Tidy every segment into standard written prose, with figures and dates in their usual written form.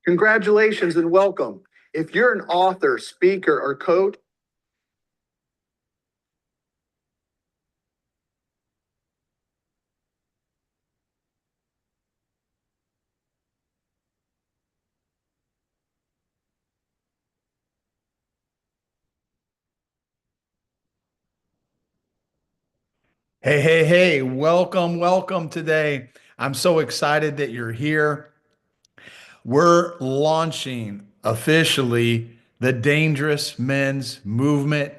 Congratulations and welcome. If you're an author, speaker, or coach, Hey, hey, hey, welcome, welcome today. I'm so excited that you're here. We're launching officially the Dangerous Men's Movement.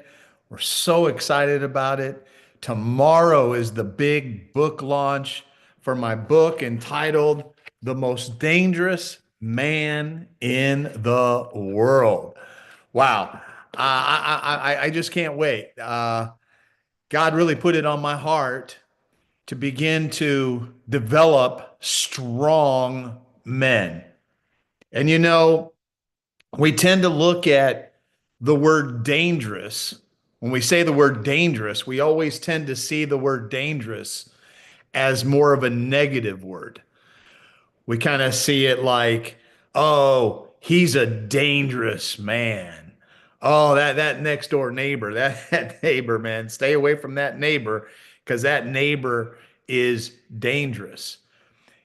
We're so excited about it. Tomorrow is the big book launch for my book entitled The Most Dangerous Man in the World. Wow. I just can't wait. God really put it on my heart to begin to develop strong men. And we tend to look at the word dangerous. When we say the word dangerous, we always tend to see the word dangerous as more of a negative word. We kind of see it like, oh, he's a dangerous man. Oh, that next door neighbor, that neighbor, man, stay away from that neighbor because that neighbor is dangerous.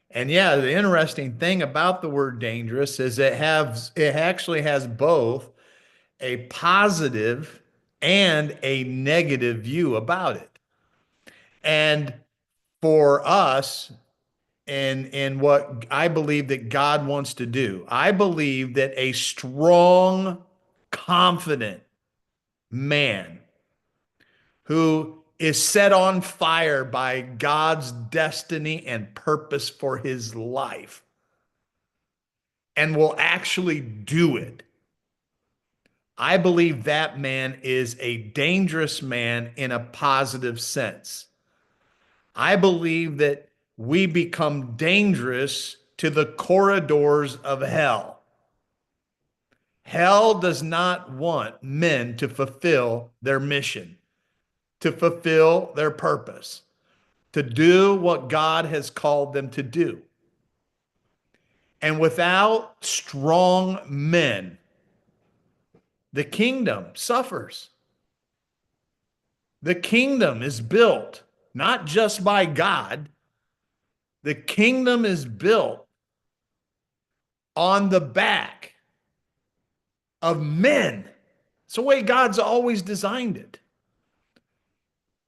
And yeah, the interesting thing about the word dangerous is it actually has both a positive and a negative view about it. And for us, and what I believe that God wants to do, I believe that a strong, confident man who is set on fire by God's destiny and purpose for his life and will actually do it. I believe that man is a dangerous man in a positive sense. I believe that we become dangerous to the corridors of hell. Hell does not want men to fulfill their mission, to fulfill their purpose, to do what God has called them to do. And without strong men, the kingdom suffers. The kingdom is built not just by God, the kingdom is built on the back of men. It's the way God's always designed it.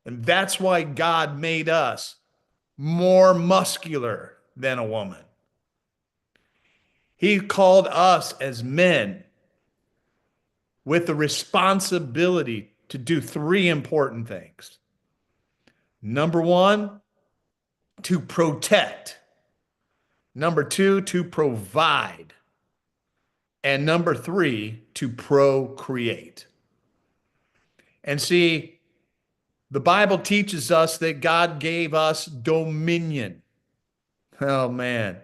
And that's why God made us more muscular than a woman. He called us as men with the responsibility to do three important things. Number one, to protect. Number two, to provide. And number three, to procreate. And see, the Bible teaches us that God gave us dominion. Oh man,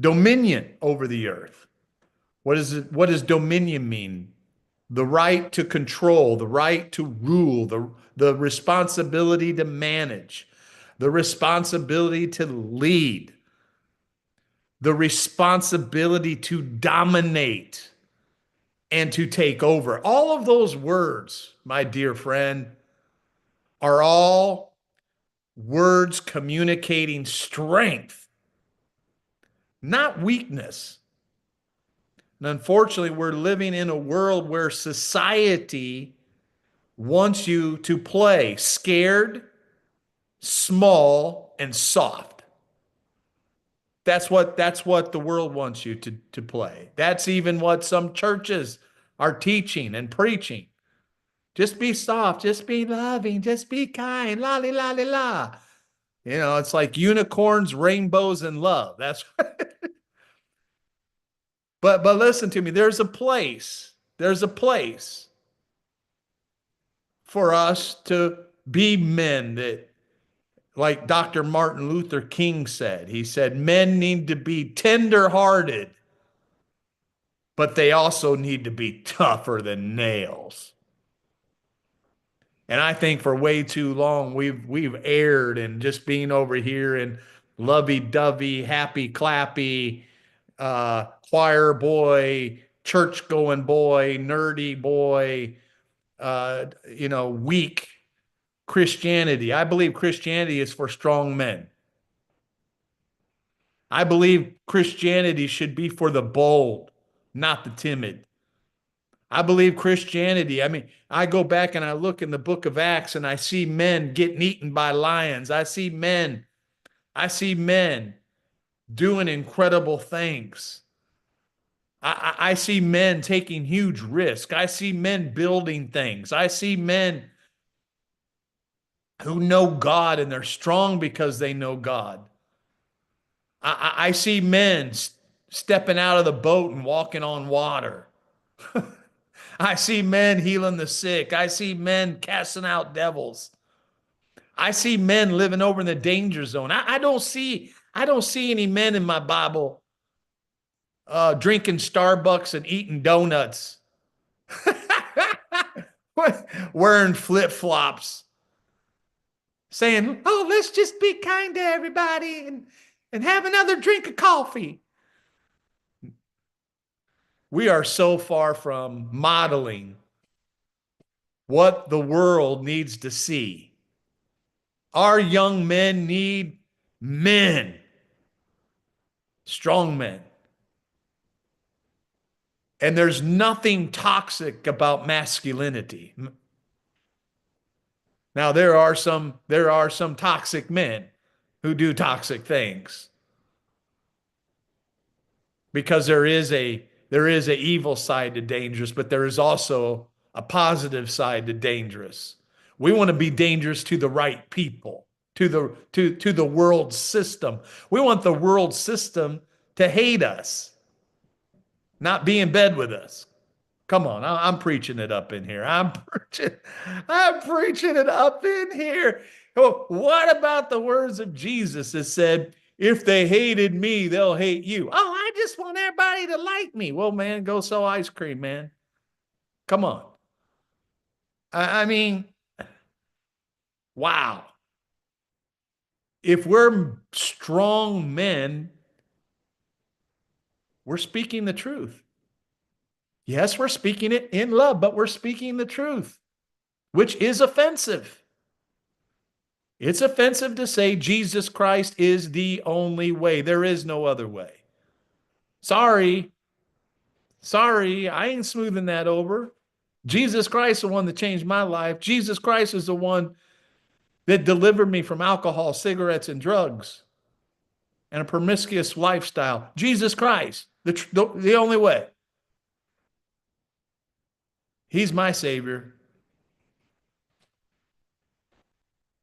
dominion over the earth. What does dominion mean? The right to control, the right to rule, the responsibility to manage, the responsibility to lead, the responsibility to dominate and to take over. All of those words, my dear friend, are all words communicating strength, not weakness. And unfortunately, we're living in a world where society wants you to play scared, small, and soft. That's what the world wants you to play. That's even what some churches are teaching and preaching. Just be soft, just be loving, just be kind, la la la la la. It's like unicorns, rainbows, and love. That's but listen to me, there's a place for us to be men that, like Dr. Martin Luther King said, he said, men need to be tender-hearted, but they also need to be tougher than nails. And I think for way too long we've erred in just being over here and lovey-dovey, happy clappy, choir boy, church going boy, nerdy boy, weak Christianity. I believe Christianity is for strong men. I believe Christianity should be for the bold, not the timid. I believe Christianity. I mean, I go back and I look in the book of Acts and I see men getting eaten by lions. I see men doing incredible things. I see men taking huge risks. I see men building things. I see men who know God and they're strong because they know God. I see men stepping out of the boat and walking on water. I see men healing the sick. I see men casting out devils. I see men living over in the danger zone. I don't see any men in my Bible drinking Starbucks and eating donuts, wearing flip flops, saying, "Oh, let's just be kind to everybody and have another drink of coffee." We are so far from modeling what the world needs to see. Our young men need men, strong men. And there's nothing toxic about masculinity. Now there are some toxic men who do toxic things because there is a evil side to dangerous, but there is also a positive side to dangerous. We want to be dangerous to the right people, to the world system. We want the world system to hate us, not be in bed with us. Come on, I'm preaching it up in here. I'm preaching it up in here. Oh, what about the words of Jesus that said, "If they hated me, they'll hate you"? Oh, I just want everybody to like me. Well, man, go sell ice cream, man. Come on. I mean, wow. If we're strong men, we're speaking the truth. Yes, we're speaking it in love, but we're speaking the truth, which is offensive. It's offensive to say Jesus Christ is the only way. There is no other way. Sorry. Sorry. I ain't smoothing that over. Jesus Christ is the one that changed my life. Jesus Christ is the one that delivered me from alcohol, cigarettes, and drugs and a promiscuous lifestyle. Jesus Christ, the only way. He's my Savior.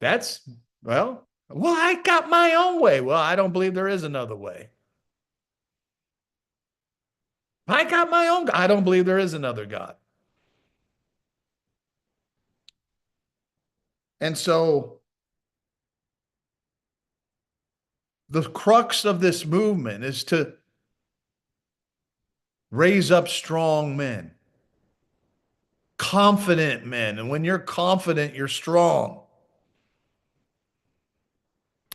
That's, well, I got my own way. Well, I don't believe there is another way. I got my own. I don't believe there is another God. And so the crux of this movement is to raise up strong men, confident men. And when you're confident, you're strong.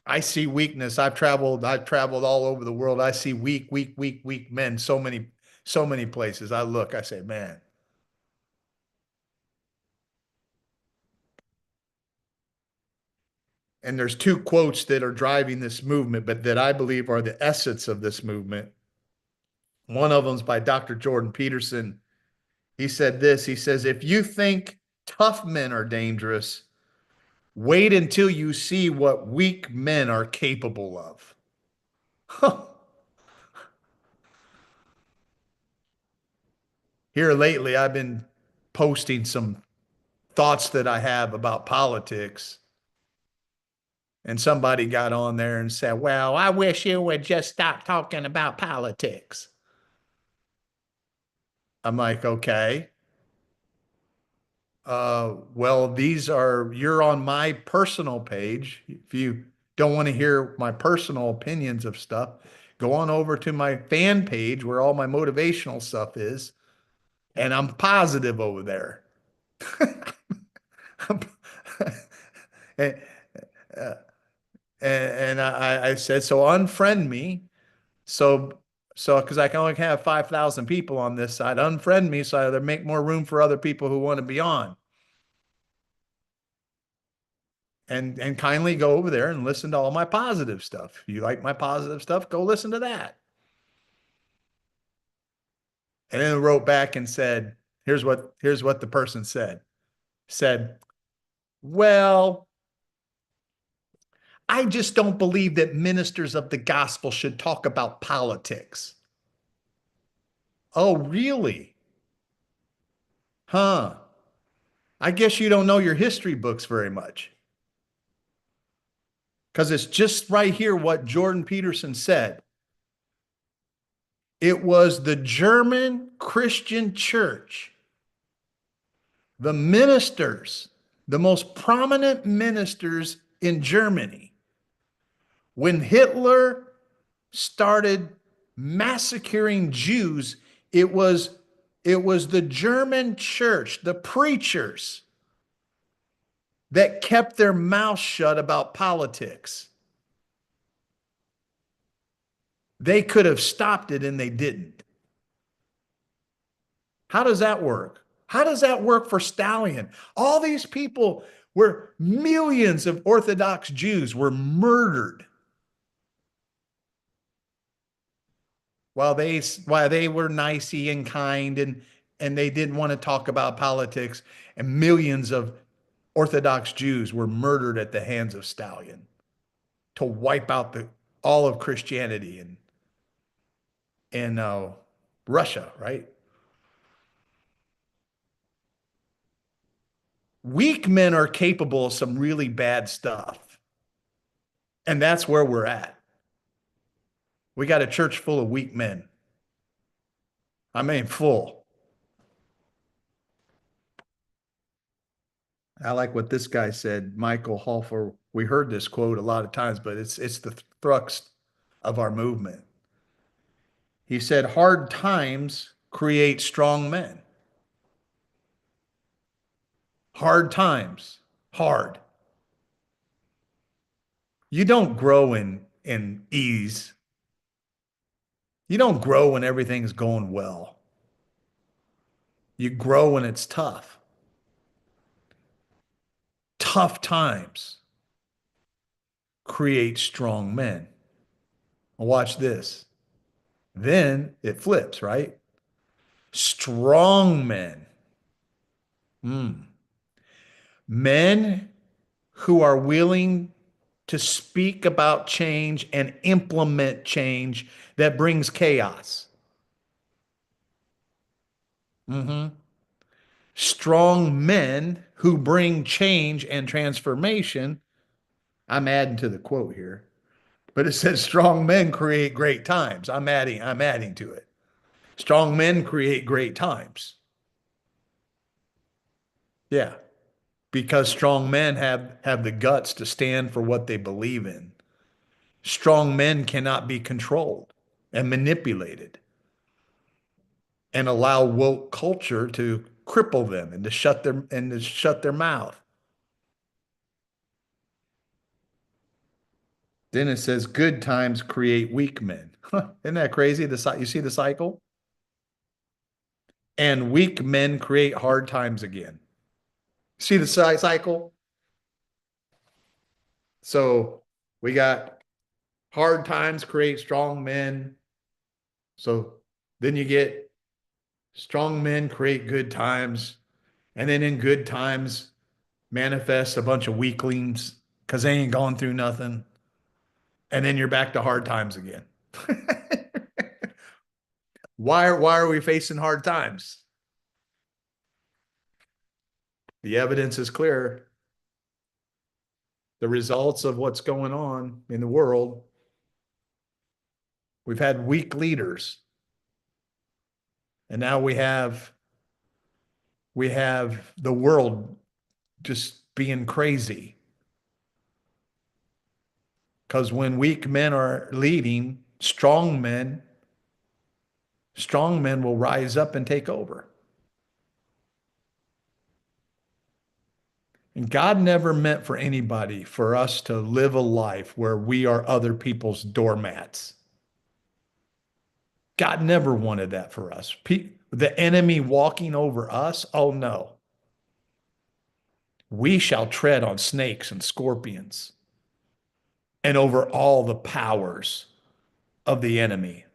I see weakness. I've traveled all over the world. I see weak, weak, weak, weak men. So many places. I say, man. And there's two quotes that are driving this movement, but that I believe are the essence of this movement. One of them is by Dr. Jordan Peterson. He said this. He says, "If you think tough men are dangerous, wait until you see what weak men are capable of." Here lately, I've been posting some thoughts that I have about politics. And somebody got on there and said, "Well, I wish you would just stop talking about politics." I'm like, okay. Well, you're on my personal page. If you don't want to hear my personal opinions of stuff, go on over to my fan page where all my motivational stuff is. And I'm positive over there. and, and I said, so unfriend me. So So, because I can only have 5,000 people on this side, unfriend me so I make more room for other people who want to be on. And kindly go over there and listen to all my positive stuff. If you like my positive stuff, go listen to that. And then wrote back and said, here's what the person said. Said, well, I just don't believe that ministers of the gospel should talk about politics. Oh, really? Huh. I guess you don't know your history books very much. Because it's just right here what Jordan Peterson said. It was the German Christian church, the ministers, the most prominent ministers in Germany, when Hitler started massacring Jews, it was the German church, the preachers that kept their mouth shut about politics. They could have stopped it and they didn't. How does that work? How does that work for Stalin? All these people were millions of Orthodox Jews were murdered while they were nicey and kind and they didn't want to talk about politics, and millions of Orthodox Jews were murdered at the hands of Stalin to wipe out the all of Christianity in Russia, right? Weak men are capable of some really bad stuff. And that's where we're at. We got a church full of weak men. I mean, full. I like what this guy said, Michael Hofer. We heard this quote a lot of times, but it's the thrust of our movement. He said, "Hard times create strong men." Hard times, hard. You don't grow in ease. You don't grow when everything's going well. You grow when it's tough. Tough times create strong men. Watch this. Then it flips, right? Strong men. Mm. Men who are willing to speak about change and implement change that brings chaos. Mhm. Strong men who bring change and transformation. I'm adding to the quote here, but it says strong men create great times. I'm adding to it. Strong men create great times. Yeah, because strong men have the guts to stand for what they believe in. Strong men cannot be controlled and manipulated and allow woke culture to cripple them and to shut their mouth. Then it says good times create weak men. Isn't that crazy? You see the cycle? And weak men create hard times again. See the cycle? So we got hard times create strong men. So then you get strong men create good times. And then in good times manifest a bunch of weaklings because they ain't going through nothing. And then you're back to hard times again. Why are we facing hard times? The evidence is clear. The results of what's going on in the world. We've had weak leaders. And now we have the world just being crazy. Because when weak men are leading, strong men will rise up and take over. And God never meant for anybody for us to live a life where we are other people's doormats. God never wanted that for us. The enemy walking over us, oh no. We shall tread on snakes and scorpions and over all the powers of the enemy.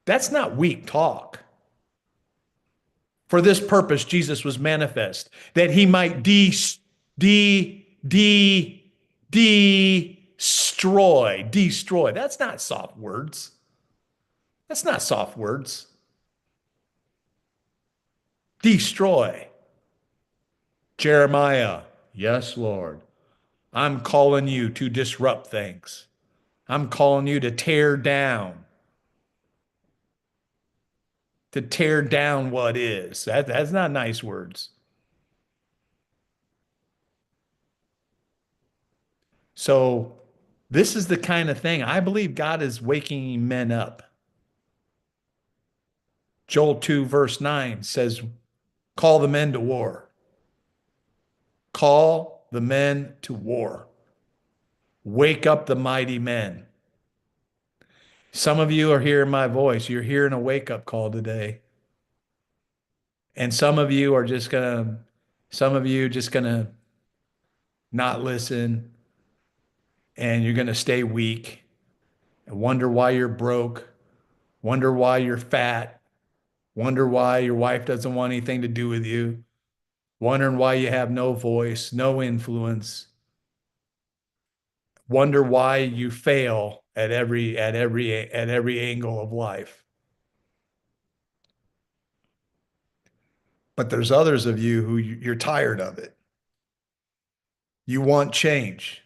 That's not weak talk. For this purpose, Jesus was manifest, that he might destroy. That's not soft words. That's not soft words. Destroy. Jeremiah, yes, Lord. I'm calling you to disrupt things. I'm calling you to tear down what is. That's not nice words. So, this is the kind of thing I believe God is waking men up. Joel 2, verse 9 says, call the men to war. Call the men to war. Wake up the mighty men. Some of you are hearing my voice. You're hearing a wake up call today. And some of you just gonna not listen, and you're gonna stay weak and wonder why you're broke, wonder why you're fat, wonder why your wife doesn't want anything to do with you, wondering why you have no voice, no influence, wonder why you fail at every angle of life. But there's others of you who you're tired of it. You want change.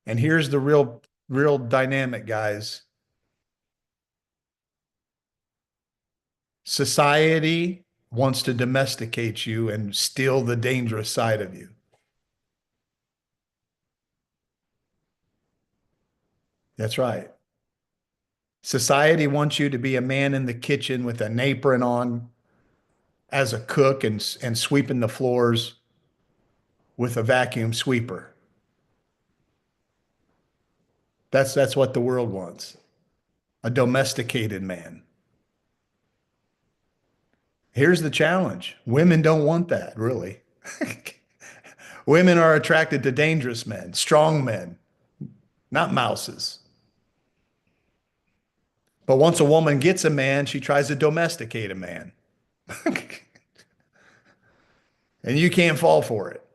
And here's the real dynamic, guys. Society wants to domesticate you and steal the dangerous side of you. That's right. Society wants you to be a man in the kitchen with an apron on as a cook and sweeping the floors with a vacuum sweeper. That's what the world wants. A domesticated man. Here's the challenge. Women don't want that, really. Women are attracted to dangerous men, strong men, not mouses. But once a woman gets a man, she tries to domesticate a man. And you can't fall for it.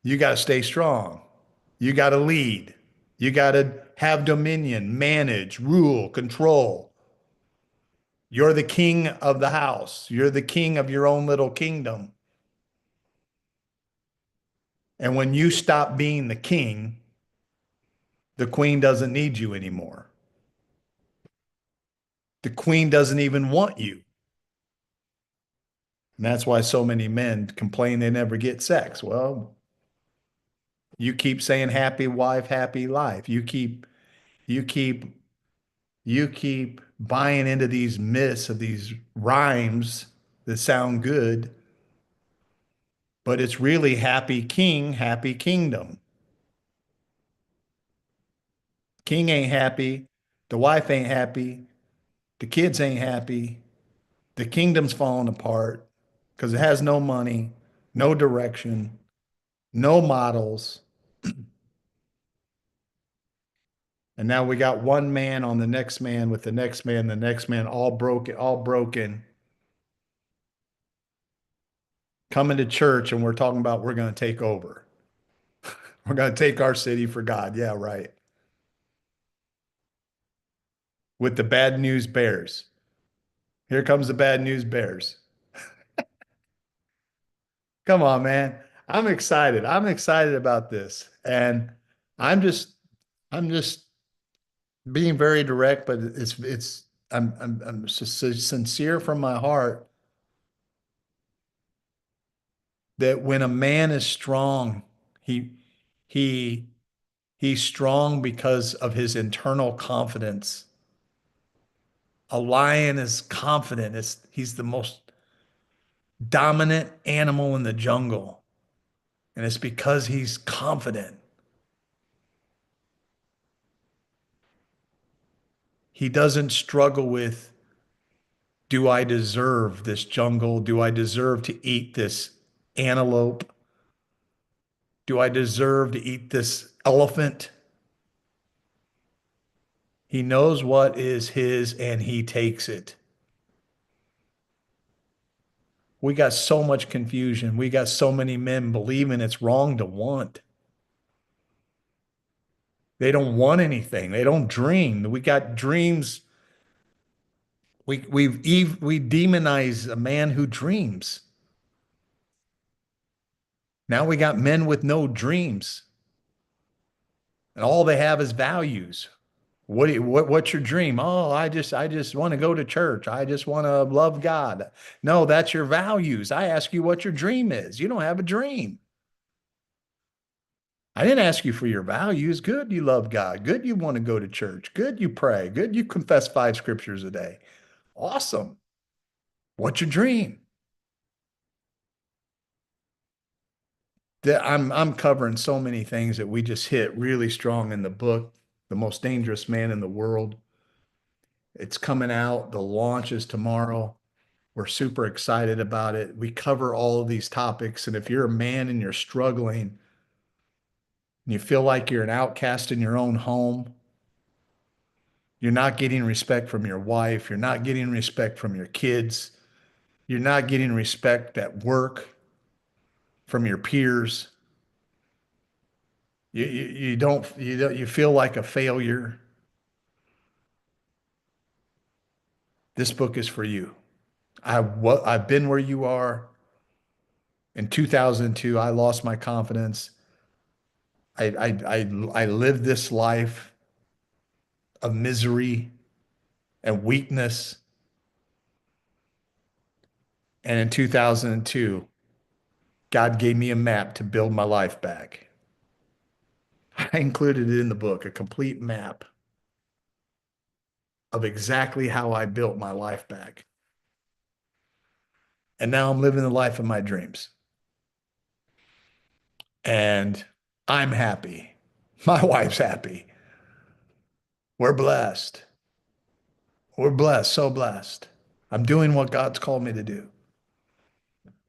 You got to stay strong. You got to lead. You got to have dominion, manage, rule, control. You're the king of the house. You're the king of your own little kingdom. And when you stop being the king, the queen doesn't need you anymore. The queen doesn't even want you. And that's why so many men complain they never get sex. Well, you keep saying happy wife, happy life. You keep you keep buying into these myths of these rhymes that sound good, but it's really happy king, happy kingdom. King ain't happy, the wife ain't happy, the kids ain't happy, the kingdom's falling apart because it has no money, no direction, no models. And now we got one man on the next man with the next man, all broken, coming to church, and we're talking about we're going to take over. We're going to take our city for God. Yeah, right. With the bad news bears. Here comes the bad news bears. Come on, man. I'm excited. I'm excited about this. And I'm just I'm just being very direct, but I'm just so sincere from my heart that when a man is strong, he he he's strong because of his internal confidence. A lion is confident. He's the most dominant animal in the jungle. And it's because he's confident. He doesn't struggle with, do I deserve this jungle? Do I deserve to eat this antelope? Do I deserve to eat this elephant? He knows what is his and he takes it. We got so much confusion. We got so many men believing it's wrong to want. They don't want anything. They don't dream. We got dreams. We demonize a man who dreams. Now we got men with no dreams, and all they have is values. What's your dream? Oh, I just want to go to church. I just want to love God. No, that's your values. I ask you what your dream is. You don't have a dream. I didn't ask you for your values. Good, you love God. Good, you want to go to church. Good, you pray. Good, you confess 5 scriptures a day. Awesome. What's your dream? I'm covering so many things that we just hit really strong in the book, The Most Dangerous Man in the World. It's coming out. The launch is tomorrow. We're super excited about it. We cover all of these topics. And if you're a man and you're struggling and you feel like you're an outcast in your own home, you're not getting respect from your wife, you're not getting respect from your kids, you're not getting respect at work from your peers, you feel like a failure, this book is for you. I've been where you are. In 2002, I lost my confidence. I lived this life of misery and weakness. And in 2002, God gave me a map to build my life back. I included it in the book, a complete map of exactly how I built my life back. And now I'm living the life of my dreams. And I'm happy. My wife's happy. We're blessed. We're blessed, so blessed. I'm doing what God's called me to do.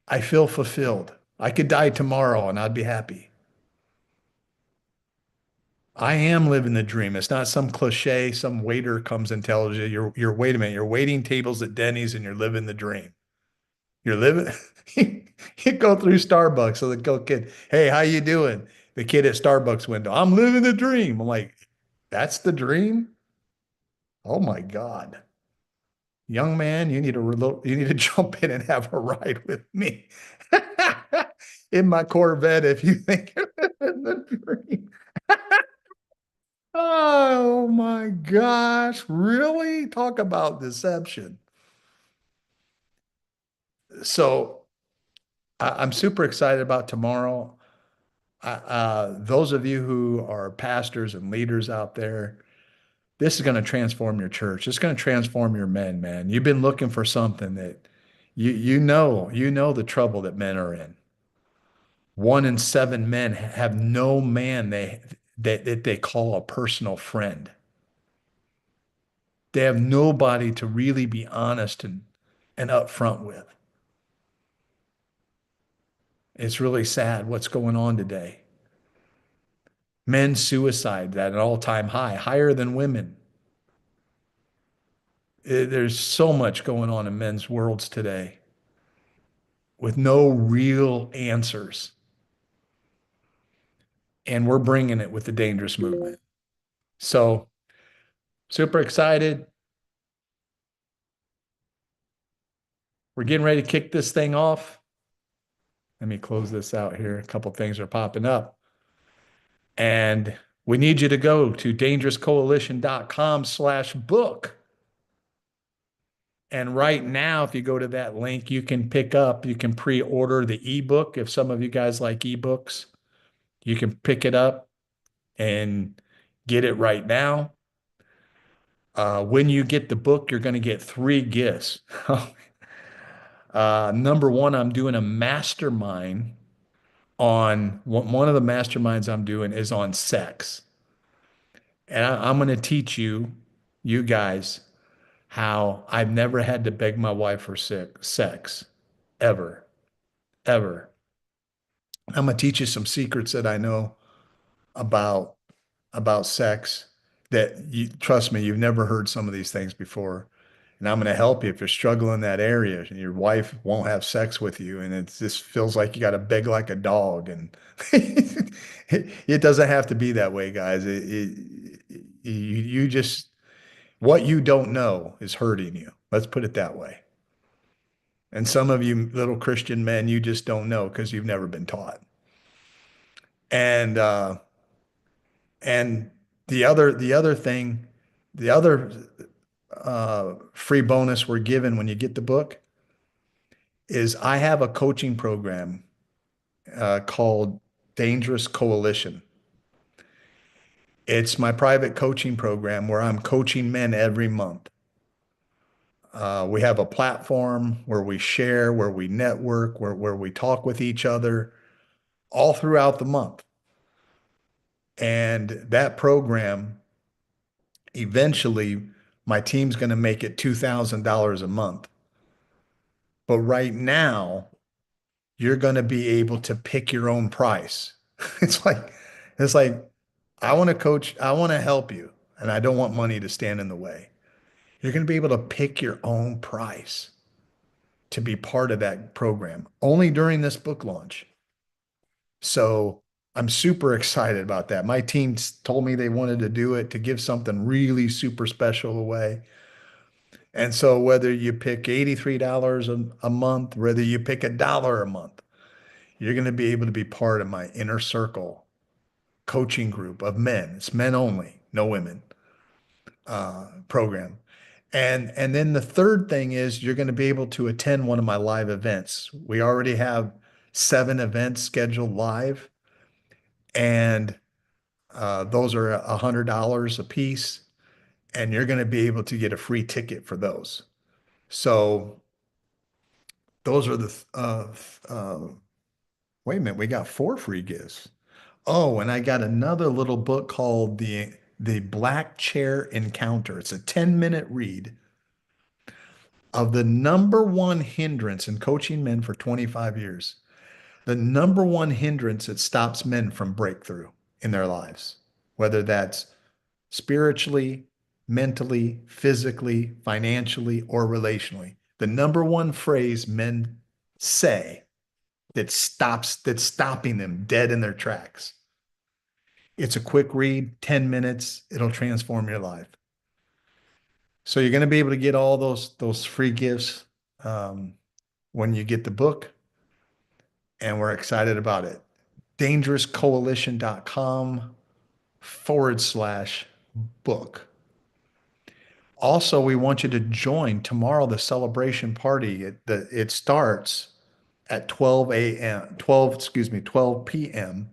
I feel fulfilled. I could die tomorrow and I'd be happy. I am living the dream. It's not some cliche, some waiter comes and tells you, wait a minute, you're waiting tables at Denny's and you're living the dream. You're living, you go through Starbucks. So the go kid, hey, how you doing? The kid at Starbucks window, I'm living the dream. I'm like, that's the dream? Oh my God. Young man, you need to jump in and have a ride with me in my Corvette if you think you're living the dream. Oh my gosh, really? Talk about deception. So I'm super excited about tomorrow. Those of you who are pastors and leaders out there, this is going to transform your church. It's going to transform your men, man. You've been looking for something that you know the trouble that men are in. 1 in 7 men have no man that they call a personal friend. They have nobody to really be honest and upfront with. It's really sad what's going on today. Men's suicide at an all-time high, higher than women. There's so much going on in men's worlds today with no real answers. And we're bringing it with the dangerous movement. So super excited. We're getting ready to kick this thing off. Let me close this out here. A couple things are popping up. And we need you to go to dangerouscoalition.com/book. And right now, if you go to that link, you can pre-order the ebook. If some of you guys like ebooks, you can pick it up and get it right now. When you get the book, you're going to get 3 gifts. Number one, I'm doing a mastermind on one of the masterminds I'm doing is on sex. And I'm going to teach you you guys how I've never had to beg my wife for sex ever, ever. I'm gonna teach you some secrets that I know about sex that you trust me, you've never heard some of these things before. And I'm going to help you if you're struggling in that area and your wife won't have sex with you and it just feels like you got to beg like a dog. And it doesn't have to be that way, guys. You just, what you don't know is hurting you. Let's put it that way. And some of you little Christian men, you just don't know because you've never been taught. And, uh, and the other thing, the other free bonus we're given when you get the book is I have a coaching program called Dangerous Coalition. It's my private coaching program where I'm coaching men every month. We have a platform where we share, where we network, where we talk with each other all throughout the month. And that program, eventually, my team's going to make it $2,000 a month. But right now, you're going to be able to pick your own price. It's like, it's like, I want to coach, I want to help you, and I don't want money to stand in the way. You're going to be able to pick your own price to be part of that program only during this book launch. So I'm super excited about that. My team told me they wanted to do it to give something really super special away. And so whether you pick $83 a month, whether you pick $1 a month, you're going to be able to be part of my inner circle coaching group of men. It's men only, no women program. And then the third thing is you're going to be able to attend one of my live events. We already have 7 events scheduled live, and those are $100 a piece, and you're going to be able to get a free ticket for those. So those are the wait a minute, we got 4 free gifts. Oh, and I got another little book called the Black Chair Encounter. It's a 10-minute read of the number one hindrance in coaching men for 25 years. The number one hindrance that stops men from breakthrough in their lives, whether that's spiritually, mentally, physically, financially, or relationally. The number one phrase men say that's stopping them dead in their tracks. It's a quick read, 10 minutes, it'll transform your life. So you're going to be able to get all those free gifts when you get the book, and we're excited about it. dangerouscoalition.com/book. Also, we want you to join tomorrow the celebration party. It starts at 12 a.m. 12 p.m.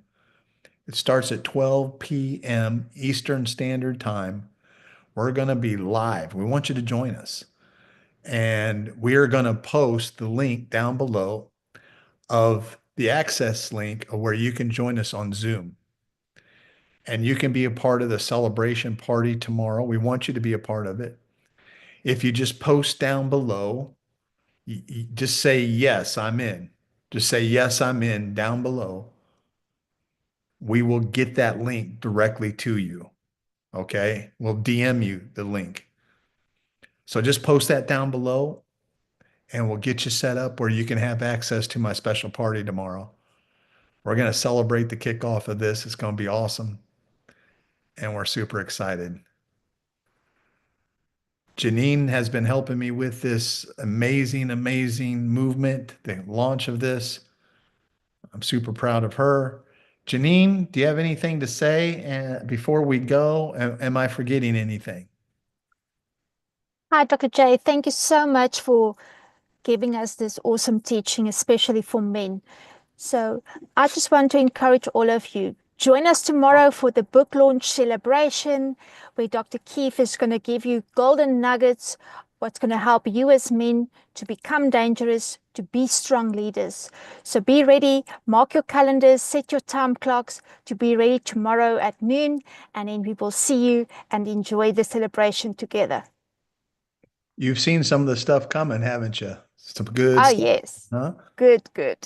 It starts at 12 p.m. Eastern Standard Time. We're going to be live. We want you to join us. And we are going to post the link down below of the access link of where you can join us on Zoom. And you can be a part of the celebration party tomorrow. We want you to be a part of it. If you just post down below, you just say, yes, I'm in. Just say, yes, I'm in down below. We will get that link directly to you. Okay. We'll DM you the link. So just post that down below and we'll get you set up where you can have access to my special party tomorrow. We're going to celebrate the kickoff of this. It's going to be awesome. And we're super excited. Janine has been helping me with this amazing, amazing movement, the launch of this. I'm super proud of her. Janine, do you have anything to say before we go? Am I forgetting anything? Hi, Dr. J. Thank you so much for giving us this awesome teaching, especially for men. So I just want to encourage all of you. Join us tomorrow for the book launch celebration, where Dr. Keith is going to give you golden nuggets what's going to help you as men to become dangerous, to be strong leaders. So be ready, mark your calendars, set your time clocks to be ready tomorrow at noon, and then we will see you and enjoy the celebration together. You've seen some of the stuff coming, haven't you? Some good Oh, stuff, yes. huh? Good, good.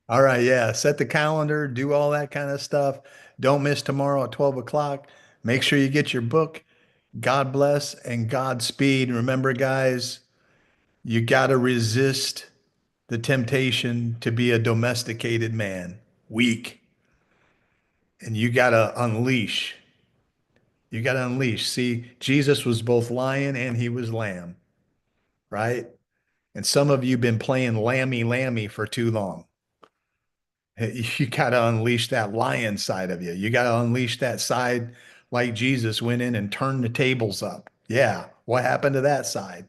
All right, yeah. Set the calendar, do all that kind of stuff. Don't miss tomorrow at 12 o'clock. Make sure you get your book. God bless and Godspeed. Remember, guys, you got to resist the temptation to be a domesticated man, weak, and you got to unleash. You got to unleash. See, Jesus was both lion and he was lamb, right? And some of you been playing lammy for too long. You got to unleash that lion side of you. You got to unleash that side like Jesus went in and turned the tables up. Yeah. What happened to that side?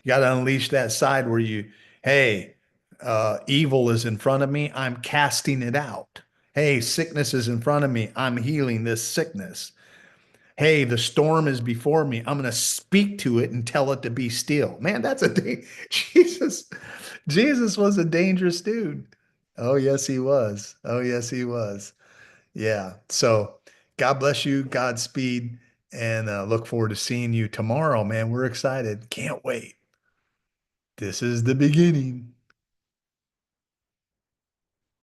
You got to unleash that side where you, hey, evil is in front of me. I'm casting it out. Hey, sickness is in front of me. I'm healing this sickness. Hey, the storm is before me. I'm going to speak to it and tell it to be still. Man, that's a thing. Jesus, Jesus was a dangerous dude. Oh, yes, he was. Oh, yes, he was. Yeah. So God bless you. Godspeed. And look forward to seeing you tomorrow, man. We're excited. Can't wait. This is the beginning.